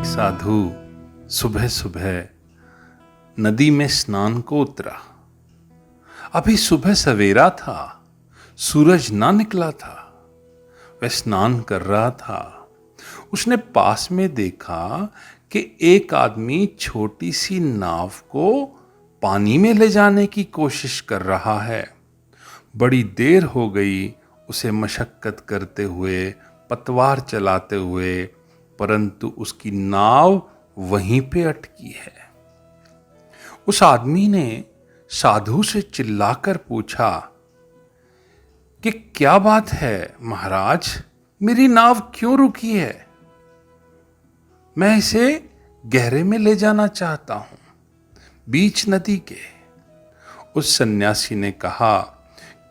साधु सुबह सुबह नदी में स्नान को उतरा। अभी सुबह सवेरा था, सूरज ना निकला था। वह स्नान कर रहा था। उसने पास में देखा कि एक आदमी छोटी सी नाव को पानी में ले जाने की कोशिश कर रहा है। बड़ी देर हो गई उसे मशक्कत करते हुए, पतवार चलाते हुए, परंतु उसकी नाव वहीं पे अटकी है। उस आदमी ने साधु से चिल्लाकर पूछा कि क्या बात है महाराज, मेरी नाव क्यों रुकी है? मैं इसे गहरे में ले जाना चाहता हूं, बीच नदी के। उस सन्यासी ने कहा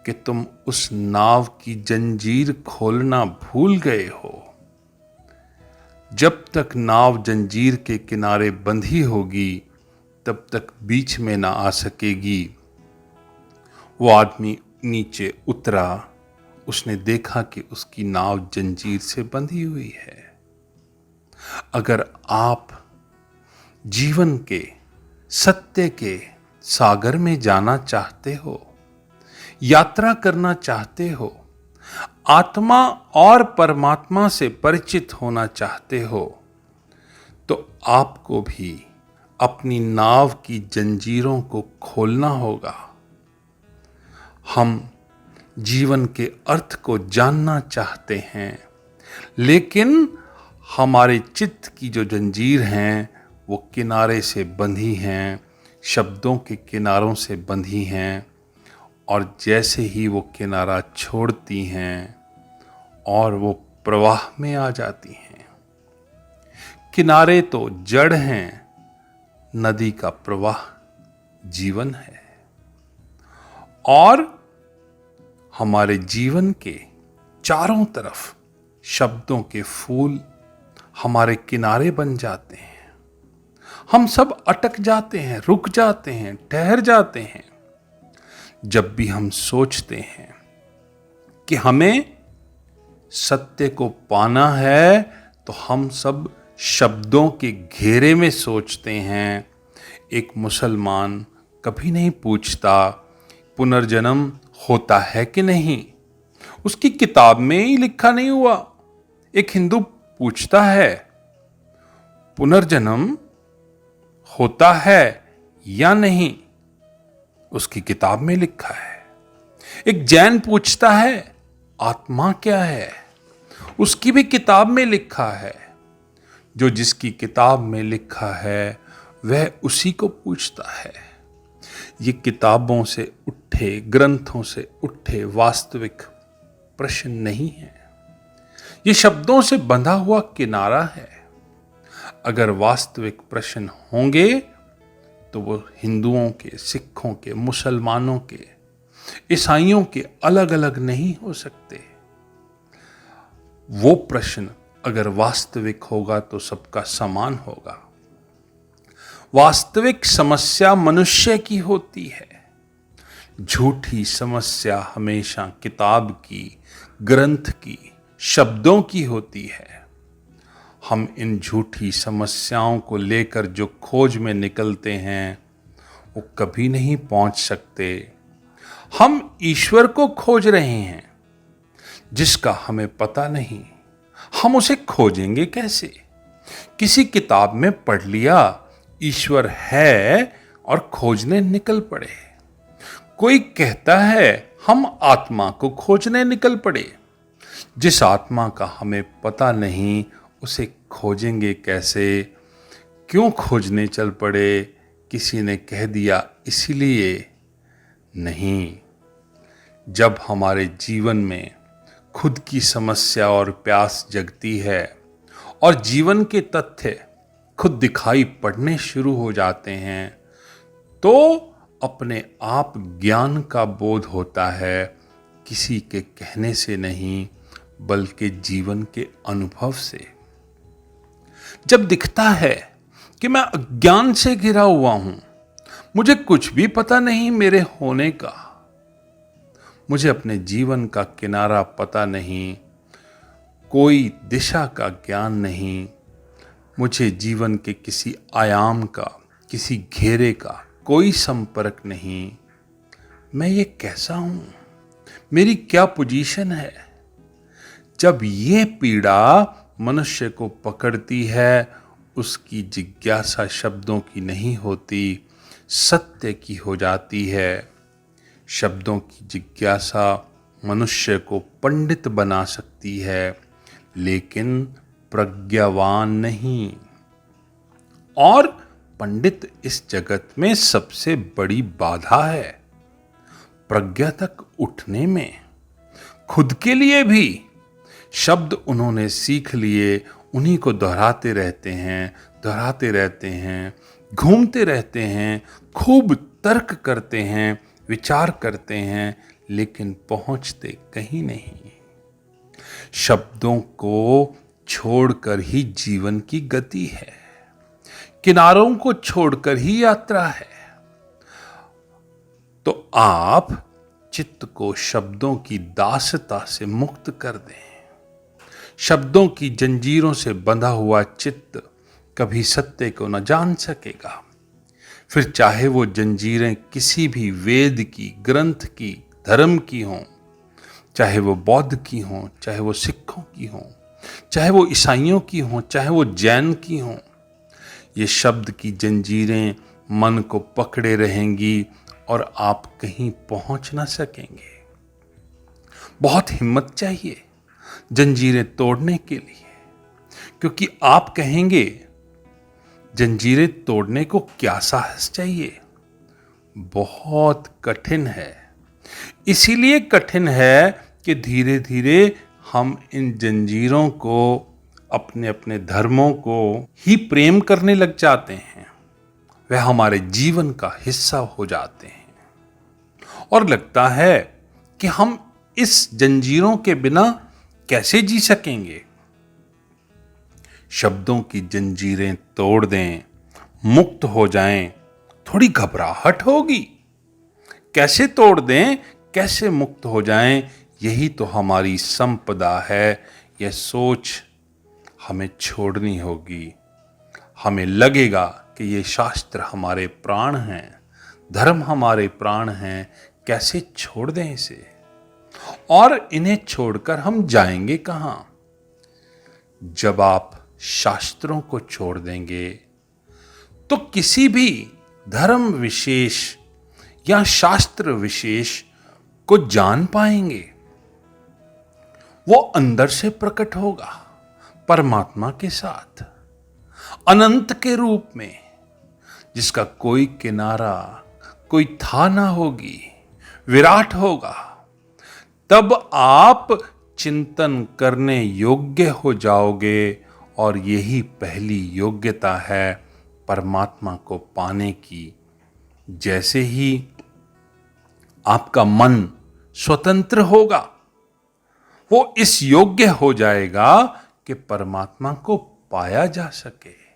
कि तुम उस नाव की जंजीर खोलना भूल गए हो। जब तक नाव जंजीर के किनारे बंधी होगी तब तक बीच में ना आ सकेगी। वो आदमी नीचे उतरा। उसने देखा कि उसकी नाव जंजीर से बंधी हुई है। अगर आप जीवन के सत्य के सागर में जाना चाहते हो, यात्रा करना चाहते हो, आत्मा और परमात्मा से परिचित होना चाहते हो, तो आपको भी अपनी नाव की जंजीरों को खोलना होगा। हम जीवन के अर्थ को जानना चाहते हैं, लेकिन हमारे चित्त की जो जंजीर हैं वो किनारे से बंधी हैं, शब्दों के किनारों से बंधी हैं, और जैसे ही वो किनारा छोड़ती हैं और वो प्रवाह में आ जाती हैं। किनारे तो जड़ हैं, नदी का प्रवाह जीवन है। और हमारे जीवन के चारों तरफ शब्दों के फूल हमारे किनारे बन जाते हैं। हम सब अटक जाते हैं, रुक जाते हैं, ठहर जाते हैं। जब भी हम सोचते हैं कि हमें सत्य को पाना है, तो हम सब शब्दों के घेरे में सोचते हैं। एक मुसलमान कभी नहीं पूछता पुनर्जन्म होता है कि नहीं, उसकी किताब में ही लिखा नहीं हुआ। एक हिंदू पूछता है पुनर्जन्म होता है या नहीं, उसकी किताब में लिखा है। एक जैन पूछता है आत्मा क्या है, उसकी भी किताब में लिखा है। जो जिसकी किताब में लिखा है वह उसी को पूछता है। ये किताबों से उठे, ग्रंथों से उठे वास्तविक प्रश्न नहीं है। ये शब्दों से बंधा हुआ किनारा है। अगर वास्तविक प्रश्न होंगे तो वो हिंदुओं के, सिखों के, मुसलमानों के, ईसाइयों के अलग अलग नहीं हो सकते। वो प्रश्न अगर वास्तविक होगा तो सबका समान होगा। वास्तविक समस्या मनुष्य की होती है। झूठी समस्या हमेशा किताब की, ग्रंथ की, शब्दों की होती है। हम इन झूठी समस्याओं को लेकर जो खोज में निकलते हैं वो कभी नहीं पहुंच सकते। हम ईश्वर को खोज रहे हैं जिसका हमें पता नहीं। हम उसे खोजेंगे कैसे? किसी किताब में पढ़ लिया ईश्वर है और खोजने निकल पड़े। कोई कहता है हम आत्मा को खोजने निकल पड़े। जिस आत्मा का हमें पता नहीं उसे खोजेंगे कैसे? क्यों खोजने चल पड़े? किसी ने कह दिया इसीलिए नहीं। जब हमारे जीवन में खुद की समस्या और प्यास जगती है और जीवन के तथ्य खुद दिखाई पड़ने शुरू हो जाते हैं, तो अपने आप ज्ञान का बोध होता है, किसी के कहने से नहीं बल्कि जीवन के अनुभव से। जब दिखता है कि मैं अज्ञान से घिरा हुआ हूं, मुझे कुछ भी पता नहीं मेरे होने का, मुझे अपने जीवन का किनारा पता नहीं, कोई दिशा का ज्ञान नहीं, मुझे जीवन के किसी आयाम का, किसी घेरे का कोई संपर्क नहीं। मैं ये कैसा हूं, मेरी क्या पोजीशन है। जब ये पीड़ा मनुष्य को पकड़ती है, उसकी जिज्ञासा शब्दों की नहीं होती, सत्य की हो जाती है। शब्दों की जिज्ञासा मनुष्य को पंडित बना सकती है, लेकिन प्रज्ञावान नहीं। और पंडित इस जगत में सबसे बड़ी बाधा है प्रज्ञा तक उठने में। खुद के लिए भी शब्द उन्होंने सीख लिए, उन्हीं को दोहराते रहते हैं, घूमते रहते हैं, खूब तर्क करते हैं, विचार करते हैं, लेकिन पहुंचते कहीं नहीं। शब्दों को छोड़कर ही जीवन की गति है, किनारों को छोड़कर ही यात्रा है। तो आप चित्त को शब्दों की दासता से मुक्त कर दें। शब्दों की जंजीरों से बंधा हुआ चित्त कभी सत्य को न जान सकेगा। फिर चाहे वो जंजीरें किसी भी वेद की, ग्रंथ की, धर्म की हों, चाहे वो बौद्ध की हों, चाहे वो सिखों की हों, चाहे वो ईसाइयों की हों, चाहे वो जैन की हों, ये शब्द की जंजीरें मन को पकड़े रहेंगी और आप कहीं पहुंच ना सकेंगे। बहुत हिम्मत चाहिए जंजीरें तोड़ने के लिए, क्योंकि आप कहेंगे जंजीरें तोड़ने को क्या साहस चाहिए। बहुत कठिन है। इसीलिए कठिन है कि धीरे धीरे हम इन जंजीरों को, अपने अपने धर्मों को ही प्रेम करने लग जाते हैं। वह हमारे जीवन का हिस्सा हो जाते हैं और लगता है कि हम इस जंजीरों के बिना कैसे जी सकेंगे। शब्दों की जंजीरें तोड़ दें, मुक्त हो जाएं, थोड़ी घबराहट होगी। कैसे तोड़ दें, कैसे मुक्त हो जाएं, यही तो हमारी संपदा है। यह सोच हमें छोड़नी होगी। हमें लगेगा कि ये शास्त्र हमारे प्राण हैं, धर्म हमारे प्राण हैं, कैसे छोड़ दें इसे। और इन्हें छोड़कर हम जाएंगे कहां। जब आप शास्त्रों को छोड़ देंगे तो किसी भी धर्म विशेष या शास्त्र विशेष को जान पाएंगे। वो अंदर से प्रकट होगा परमात्मा के साथ, अनंत के रूप में, जिसका कोई किनारा, कोई था ना होगी, विराट होगा। तब आप चिंतन करने योग्य हो जाओगे और यही पहली योग्यता है परमात्मा को पाने की। जैसे ही आपका मन स्वतंत्र होगा, वो इस योग्य हो जाएगा कि परमात्मा को पाया जा सके।